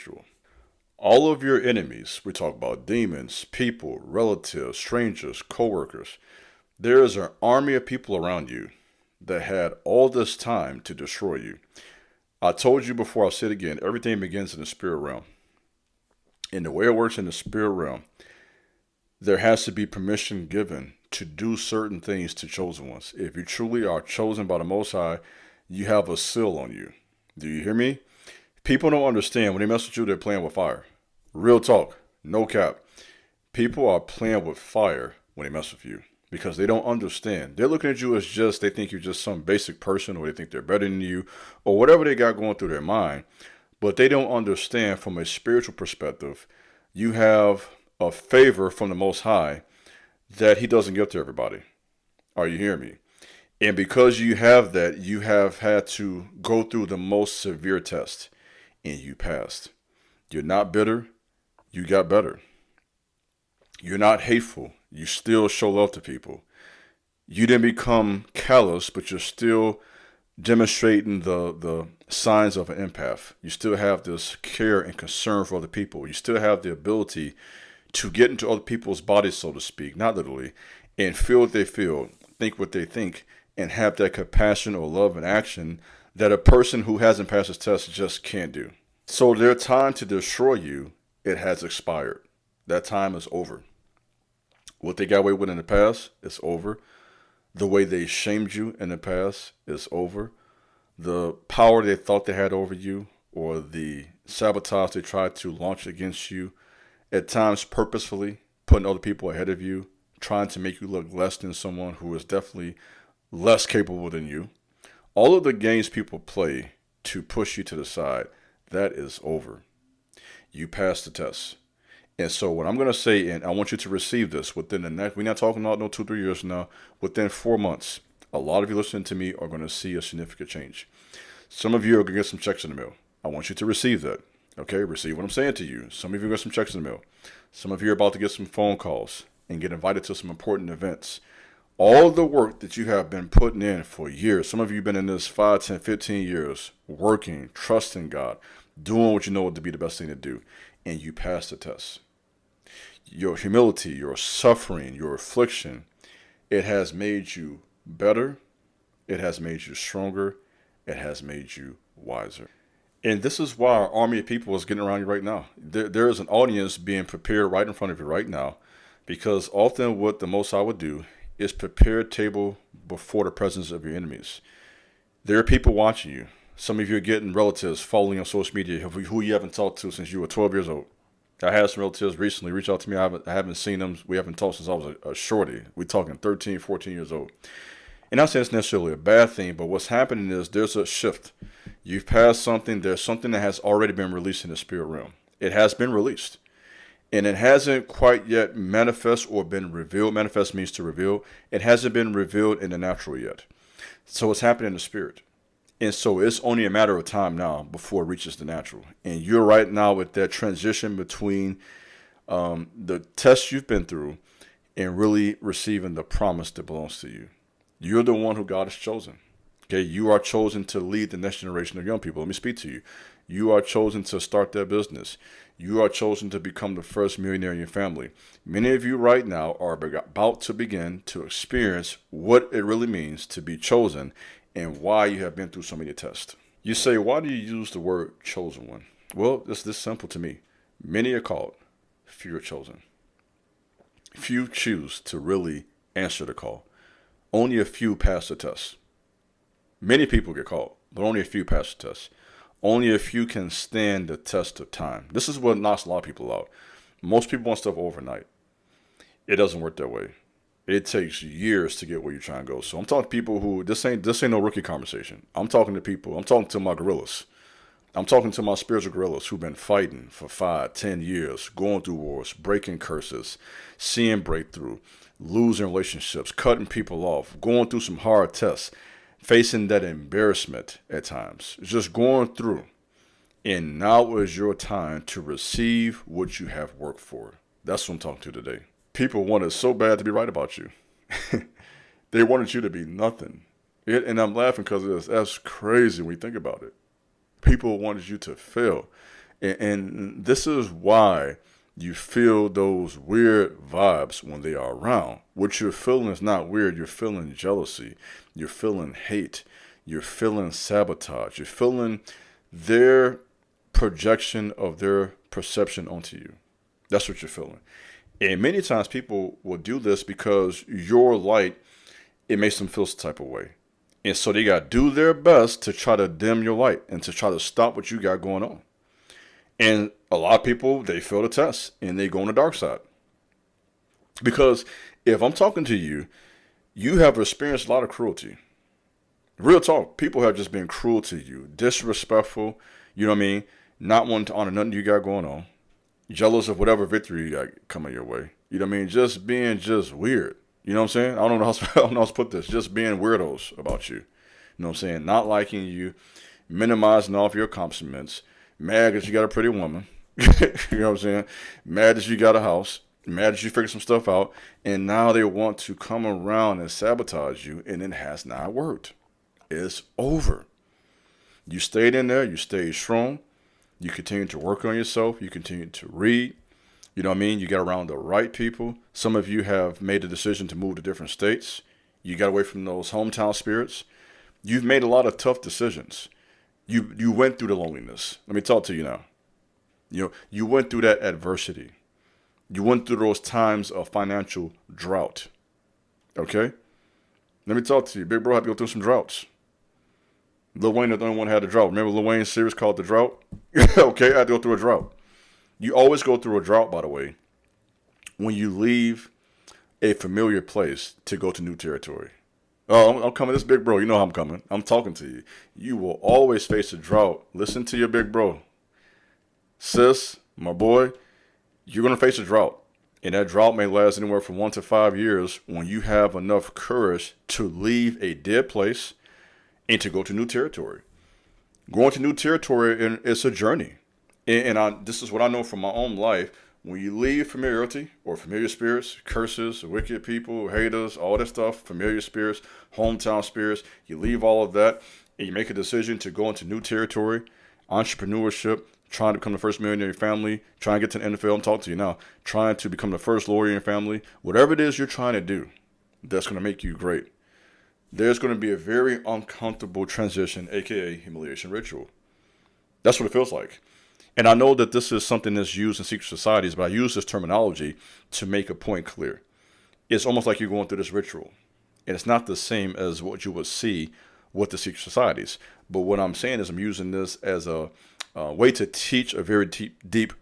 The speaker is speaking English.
individual. All of your enemies, we talk about demons, people, relatives, strangers, coworkers. There is an army of people around you that had all this time to destroy you. I told you before, I'll say it again, everything begins in the spirit realm. And the way it works in the spirit realm, there has to be permission given to do certain things to chosen ones. If you truly are chosen by the Most High, you have a seal on you. Do you hear me? People don't understand when they mess with you, they're playing with fire. Real talk, no cap. People are playing with fire when they mess with you because they don't understand. They're looking at you as just, they think you're just some basic person, or they think they're better than you, or whatever they got going through their mind. But they don't understand from a spiritual perspective, you have a favor from the Most High that He doesn't give to everybody. Are you hearing me? And because you have that, you have had to go through the most severe test, and you passed. You're not bitter, you got better. You're not hateful, you still show love to people. You didn't become callous, but you're still demonstrating the signs of an empath. You still have this care and concern for other people. You still have the ability to get into other people's bodies, so to speak, not literally, and feel what they feel, think what they think, and have that compassion or love and action that a person who hasn't passed this test just can't do. So their time to destroy you, it has expired. That time is over. What they got away with in the past is over. The way they shamed you in the past is over. The power they thought they had over you, or the sabotage they tried to launch against you, at times purposefully putting other people ahead of you, trying to make you look less than someone who is definitely less capable than you. All of the games people play to push you to the side, that is over. You passed the test. And so what I'm going to say, and I want you to receive this within the next, we're not talking about no 2-3 years now, within 4 months, a lot of you listening to me are going to see a significant change. Some of you are going to get some checks in the mail. I want you to receive that. Okay, receive what I'm saying to you. Some of you get some checks in the mail. Some of you are about to get some phone calls and get invited to some important events. All the work that you have been putting in for years, some of you have been in this 5, 10, 15 years, working, trusting God, doing what you know to be the best thing to do, and you pass the test. Your humility, your suffering, your affliction, it has made you better, it has made you stronger, it has made you wiser. And this is why our army of people is getting around you right now. There is an audience being prepared right in front of you right now, because often what the Most High would do is prepare a table before the presence of your enemies. There are people watching you. Some of you are getting relatives following on social media who you haven't talked to since you were 12 years old. I had some relatives recently reach out to me. I haven't seen them. We haven't talked since I was a shorty. We're talking 13, 14 years old. And not saying it's necessarily a bad thing, but what's happening is there's a shift. You've passed something. There's something that has already been released in the spirit realm. It has been released. And it hasn't quite yet manifest or been revealed. Manifest means to reveal. It hasn't been revealed in the natural yet. So it's happening in the spirit. And so it's only a matter of time now before it reaches the natural. And you're right now with that transition between the test you've been through and really receiving the promise that belongs to you. You're the one who God has chosen. Okay, you are chosen to lead the next generation of young people. Let me speak to you. You are chosen to start that business. You are chosen to become the first millionaire in your family. Many of you right now are about to begin to experience what it really means to be chosen and why you have been through so many tests. You say, why do you use the word chosen one? Well, it's this simple to me. Many are called, few are chosen. Few choose to really answer the call. Only a few pass the test. Many people get called, but only a few pass the test. Only a few can stand the test of time. This is what knocks a lot of people out. Most people want stuff overnight. It doesn't work that way. It takes years to get where you're trying to go. So I'm talking to people who, this ain't no rookie conversation. I'm talking to people, I'm talking to my gorillas. I'm talking to my spiritual gorillas who've been fighting for 5, 10 years, going through wars, breaking curses, seeing breakthrough, losing relationships, cutting people off, going through some hard tests, facing that embarrassment at times, just going through. And now is your time to receive what you have worked for. That's what I'm talking to today. People wanted so bad to be right about you. They wanted you to be nothing. And I'm laughing because that's crazy when you think about it. People wanted you to fail. And this is why you feel those weird vibes when they are around. What you're feeling is not weird. You're feeling jealousy. You're feeling hate. You're feeling sabotage. You're feeling their projection of their perception onto you. That's what you're feeling. And many times people will do this because your light, it makes them feel some type of way. And so they got to do their best to try to dim your light and to try to stop what you got going on. And a lot of people, they fail the test and they go on the dark side. Because if I'm talking to you, you have experienced a lot of cruelty. Real talk, people have just been cruel to you, disrespectful, you know what I mean? Not wanting to honor nothing you got going on, jealous of whatever victory you got coming your way. You know what I mean? Just being just weird. You know what I'm saying? I don't know I don't know how to put this. Just being weirdos about you. You know what I'm saying? Not liking you, minimizing all of your accomplishments, mad that you got a pretty woman. You know what I'm saying? Mad that you got a house, mad that you figured some stuff out, and now they want to come around and sabotage you, and it has not worked. It's over. You stayed in there, you stayed strong, you continue to work on yourself, you continue to read, you know what I mean? You got around the right people. Some of you have made the decision to move to different states. You got away from those hometown spirits. You've made a lot of tough decisions. You went through the loneliness. Let me talk to you now. You went through that adversity. You went through those times of financial drought. Okay? Let me talk to you. Big bro had to go through some droughts. Lil Wayne is the only one who had a drought. Remember Lil Wayne's series called The Drought? Okay, I had to go through a drought. You always go through a drought, by the way, when you leave a familiar place to go to new territory. Oh, I'm coming. This big bro, you know how I'm coming. I'm talking to you. You will always face a drought. Listen to your big bro. Sis, my boy, you're going to face a drought. And that drought may last anywhere from 1 to 5 years when you have enough courage to leave a dead place and to go to new territory. Going to new territory, it's a journey. And this is what I know from my own life. When you leave familiarity or familiar spirits, curses, wicked people, haters, all that stuff, familiar spirits, hometown spirits, you leave all of that and you make a decision to go into new territory, entrepreneurship, trying to become the first millionaire in your family, trying to get to the NFL, I'm talking to you now, trying to become the first lawyer in your family, whatever it is you're trying to do, that's going to make you great. There's going to be a very uncomfortable transition, aka humiliation ritual. That's what it feels like. And I know that this is something that's used in secret societies, but I use this terminology to make a point clear. It's almost like you're going through this ritual. And it's not the same as what you would see with the secret societies. But what I'm saying is I'm using this as a way to teach a very deep